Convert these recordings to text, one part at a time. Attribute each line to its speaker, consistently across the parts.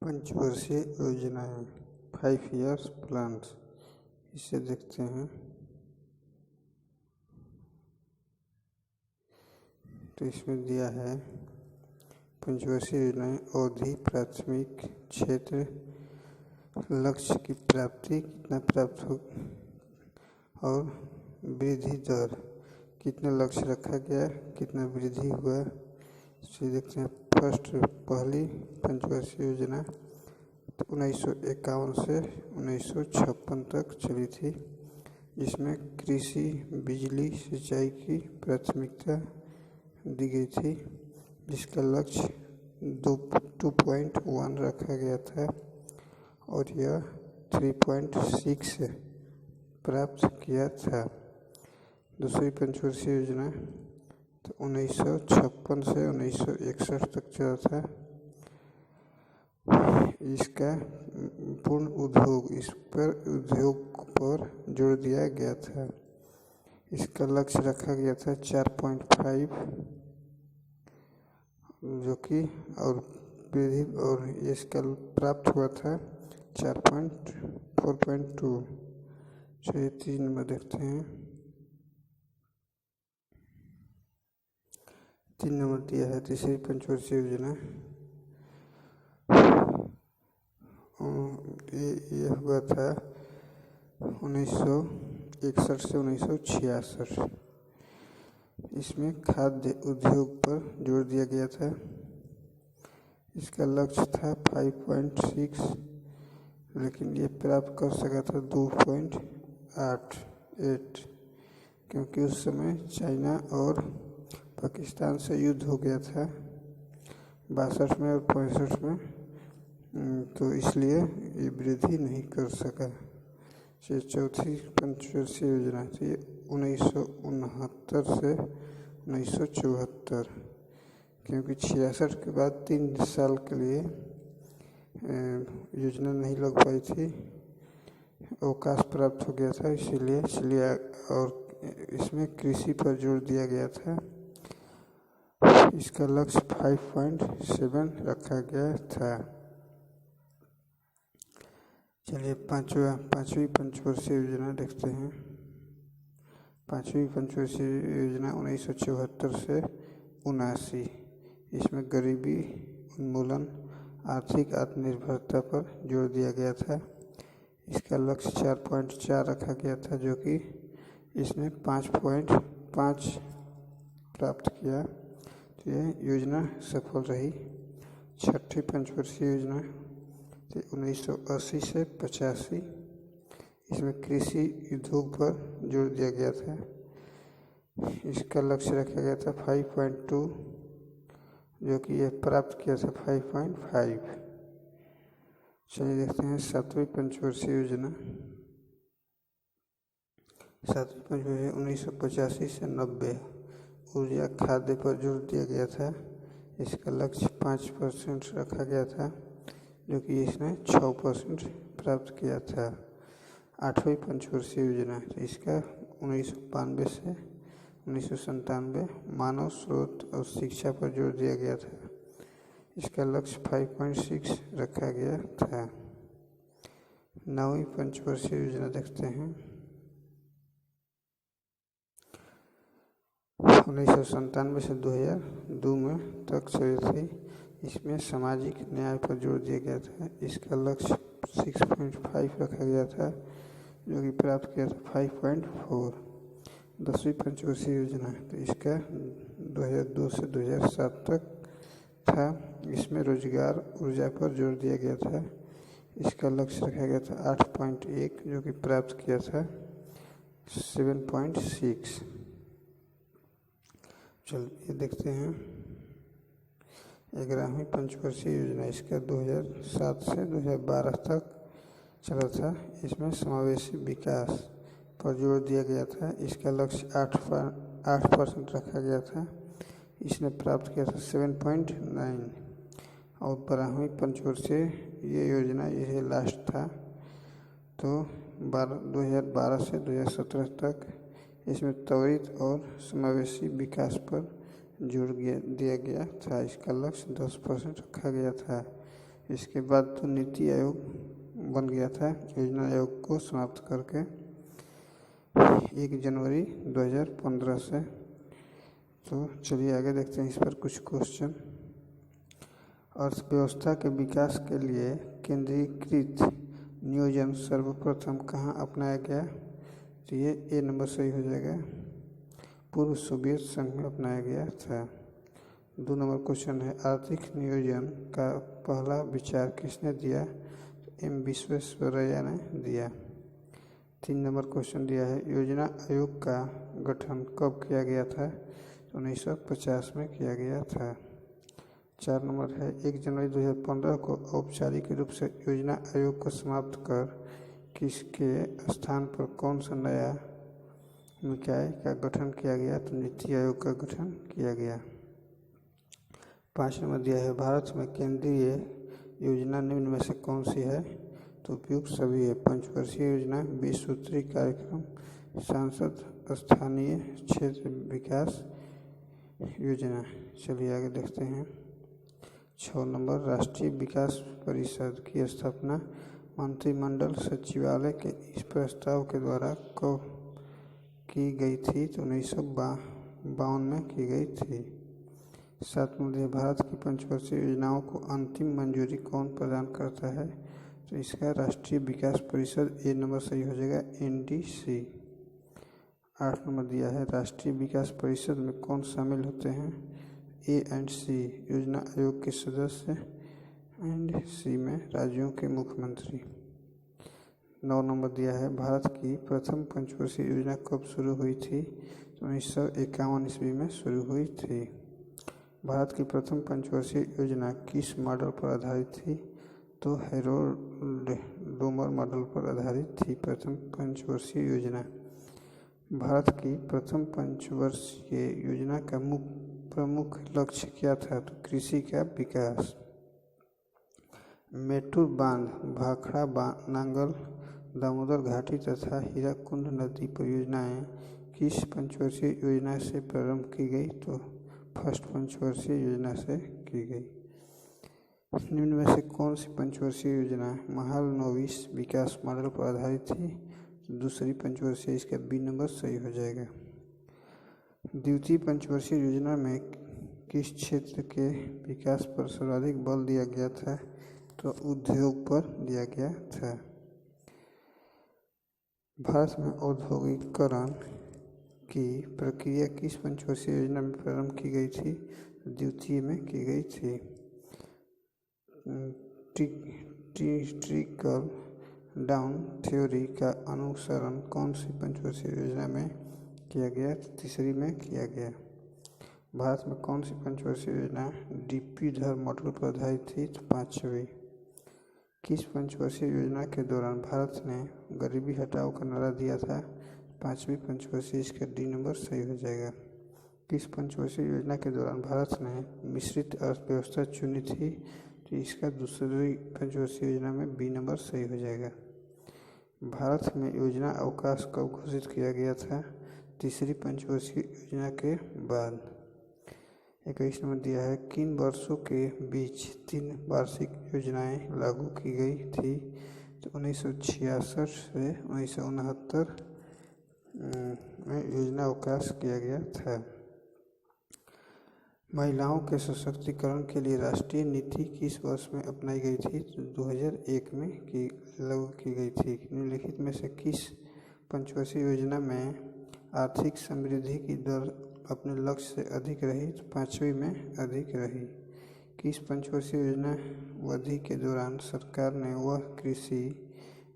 Speaker 1: पंचवर्षीय योजनाएं 5 years plans, इसे देखते हैं। तो इसमें दिया है पंचवर्षीय योजनाएं अवधि, प्राथमिक क्षेत्र, लक्ष्य की प्राप्ति कितना प्राप्त हो और वृद्धि दर, कितना लक्ष्य रखा गया, कितना वृद्धि हुआ। इसे देखते हैं। पहली पंचवर्षीय योजना 1951 से 1956 तक चली थी, जिसमें कृषि, बिजली, सिंचाई की प्राथमिकता दी गई थी, जिसका लक्ष्य 2.1 रखा गया था और यह 3.6 प्राप्त किया था। दूसरी पंचवर्षीय योजना तो 1956 से 1961 तक चला था। इसका पूर्ण उद्योग पर जोर दिया गया था। इसका लक्ष्य रखा गया था 4.5, जो कि और वृद्धि और इसका प्राप्त हुआ था 4.4.2। चलिए 3 नंबर देखते हैं। 3 नंबर दिया है तीसरी पंचवर्षीय योजना। ये हुआ था 1961 से 1966। इसमें खाद्य उद्योग पर जोर दिया गया था। इसका लक्ष्य था 5.6, लेकिन ये प्राप्त कर सका था 2.8, क्योंकि उस समय चाइना और पाकिस्तान से युद्ध हो गया था 62 में और 65 में, तो इसलिए ये वृद्धि नहीं कर सका। चौथी पंचवर्षीय योजना थी 1969 से 1974, क्योंकि 66 के बाद 3 साल के लिए योजना नहीं लग पाई थी, अवकाश प्राप्त हो गया था, इसलिए और इसमें कृषि पर जोर दिया गया था। इसका लक्ष्य 5.7 रखा गया था। चलिए पांचवी पंचवर्षीय योजना देखते हैं। पांचवी पंचवर्षीय योजना 1974 से 1979। इसमें गरीबी उन्मूलन, आर्थिक आत्मनिर्भरता पर जोर दिया गया था। इसका लक्ष्य 4.4 रखा गया था, जो कि इसने 5.5 प्राप्त किया। तो यह योजना सफल रही। छठी पंचवर्षीय योजना 1980 से 85। इसमें कृषि उद्योग पर जोर दिया गया था। इसका लक्ष्य रखा गया था 5.2, जो कि यह प्राप्त किया था 5.5। चलिए देखते हैं सातवीं पंचवर्षीय योजना। सातवीं पंचवर्षीय 1985 से 90। ऊर्जा खाद्य पर जोर दिया गया था। इसका लक्ष्य 5% रखा गया था, जो कि इसने 6% प्राप्त किया था। आठवीं पंचवर्षीय योजना, इसका 1992 से 1997 मानव स्रोत और शिक्षा पर जोर दिया गया था। इसका लक्ष्य 5.6 रखा गया था। नौवीं पंचवर्षीय योजना देखते हैं। 1997 से 2002 में तक चली थी। इसमें सामाजिक न्याय पर जोर दिया गया था। इसका लक्ष्य 6.5 रखा गया था, जो कि प्राप्त किया था 5.4। 10वीं पंचवर्षीय योजना, तो इसका 2002 से 2007 तक था। इसमें रोजगार ऊर्जा पर जोर दिया गया था। इसका लक्ष्य रखा गया था 8.1, जो कि प्राप्त किया था 7.6। चलिए देखते हैं 11वीं पंचवर्षीय योजना। इसका 2007 से 2012 तक चला था। इसमें समावेशी विकास पर जोर दिया गया था। इसका लक्ष्य 8% रखा गया था। इसने प्राप्त किया था 7.9। और 12वीं पंचवर्षीय ये योजना यही लास्ट था, तो 2012 से 2017 तक इसमें त्वरित और समावेशी विकास पर जोर दिया गया था। इसका लक्ष्य 10% रखा गया था। इसके बाद तो नीति आयोग बन गया था योजना आयोग को समाप्त करके 1 जनवरी 2015 से। तो चलिए आगे देखते हैं इस पर कुछ क्वेश्चन। अर्थव्यवस्था के विकास के लिए केंद्रीकृत नियोजन सर्वप्रथम कहाँ अपनाया गया? तो ये ए नंबर सही हो जाएगा, पूर्व सोवियत संघ में अपनाया गया था। 2 नंबर क्वेश्चन है, आर्थिक नियोजन का पहला विचार किसने दिया? तो एम विश्वेश्वरैया ने दिया। 3 नंबर क्वेश्चन दिया है, योजना आयोग का गठन कब किया गया था? 1950 में किया गया था। 4 नंबर है, 1 जनवरी 2015 को औपचारिक रूप से योजना आयोग को समाप्त कर किसके स्थान पर कौन सा नया निकाय का गठन किया गया? तो नीति आयोग का गठन किया गया। 5 नंबर दिया है, भारत में केंद्रीय योजना निम्न में से कौन सी है? तो उपयुक्त सभी है। पंचवर्षीय योजना, 20 सूत्री कार्यक्रम, सांसद स्थानीय क्षेत्र विकास योजना। चलिए आगे देखते हैं। 6 नंबर, राष्ट्रीय विकास परिषद की स्थापना मंत्रिमंडल सचिवालय के इस प्रस्ताव के द्वारा कब की गई थी? तो 1952 में की गई थी। 7 नंबर, भारत की पंचवर्षीय योजनाओं को अंतिम मंजूरी कौन प्रदान करता है? तो इसका राष्ट्रीय विकास परिषद, ए नंबर सही हो जाएगा, NDC। 8 नंबर दिया है, राष्ट्रीय विकास परिषद में कौन शामिल होते हैं? A and C योजना आयोग के सदस्य एंड C में राज्यों के मुख्यमंत्री। 9 नंबर दिया है, भारत की प्रथम पंचवर्षीय योजना कब शुरू हुई थी? तो 1951 ईस्वी में शुरू हुई थी। भारत की प्रथम पंचवर्षीय योजना किस मॉडल पर आधारित थी? तो हैरोल्ड डोमर मॉडल पर आधारित थी प्रथम पंचवर्षीय योजना। भारत की प्रथम पंचवर्षीय योजना का प्रमुख लक्ष्य क्या था? तो कृषि का विकास। मेटूर बांध, भाखड़ा नांगल, दामोदर घाटी तथा हीराकुंड नदी परियोजनाएं किस पंचवर्षीय योजना से प्रारंभ की गई? तो फर्स्ट पंचवर्षीय योजना से की गई। निम्न में से कौन सी पंचवर्षीय योजना महालनोबिस विकास मॉडल पर आधारित थी? दूसरी पंचवर्षीय, इसका बी नंबर सही हो जाएगा। द्वितीय पंचवर्षीय योजना में किस क्षेत्र के विकास पर सर्वाधिक बल दिया गया था? तो उद्योग पर दिया गया था। भारत में औद्योगिकरण की प्रक्रिया किस पंचवर्षीय योजना में प्रारंभ की गई थी? द्वितीय में की गई थी। ट्रिकल डाउन थ्योरी का अनुसरण कौन सी पंचवर्षीय योजना में किया गया? तीसरी में किया गया। भारत में कौन सी पंचवर्षीय योजना डीपी धर मॉडल पर आधारित थी? तो 5वीं। किस पंचवर्षीय योजना के दौरान भारत ने गरीबी हटाओ का नारा दिया था? 5वीं पंचवर्षीय, इसका डी नंबर सही हो जाएगा। किस पंचवर्षीय योजना के दौरान भारत ने मिश्रित अर्थव्यवस्था चुनी थी? तो इसका दूसरी पंचवर्षीय योजना में बी नंबर सही हो जाएगा। भारत में योजना अवकाश कब घोषित किया गया था? तीसरी पंचवर्षीय योजना के बाद। 21 नंबर दिया है, किन वर्षों के बीच 3 वार्षिक योजनाएं लागू की गई थी? तो 1966 से 1969 में योजना अवकाश किया गया था। महिलाओं के सशक्तिकरण के लिए राष्ट्रीय नीति किस वर्ष में अपनाई गई थी? तो 2001 में लागू की गई थी। निम्नलिखित में से किस पंचवर्षीय योजना में आर्थिक समृद्धि की दर अपने लक्ष्य से अधिक रही? तो 5वीं में अधिक रही। किस पंचवर्षीय योजना अवधि के दौरान सरकार ने वह कृषि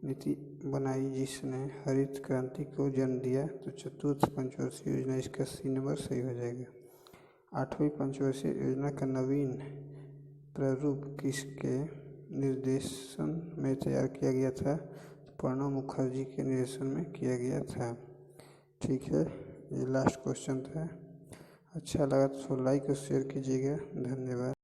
Speaker 1: नीति बनाई जिसने हरित क्रांति को जन्म दिया? तो चतुर्थ पंचवर्षीय योजना, इसका सी नंबर सही हो जाएगा। 8वीं पंचवर्षीय योजना का नवीन प्रारूप किसके निर्देशन में तैयार किया गया था? प्रणब मुखर्जी के निर्देशन में किया गया था। ठीक है, ये लास्ट क्वेश्चन था। अच्छा लगा तो लाइक और शेयर कीजिएगा। धन्यवाद।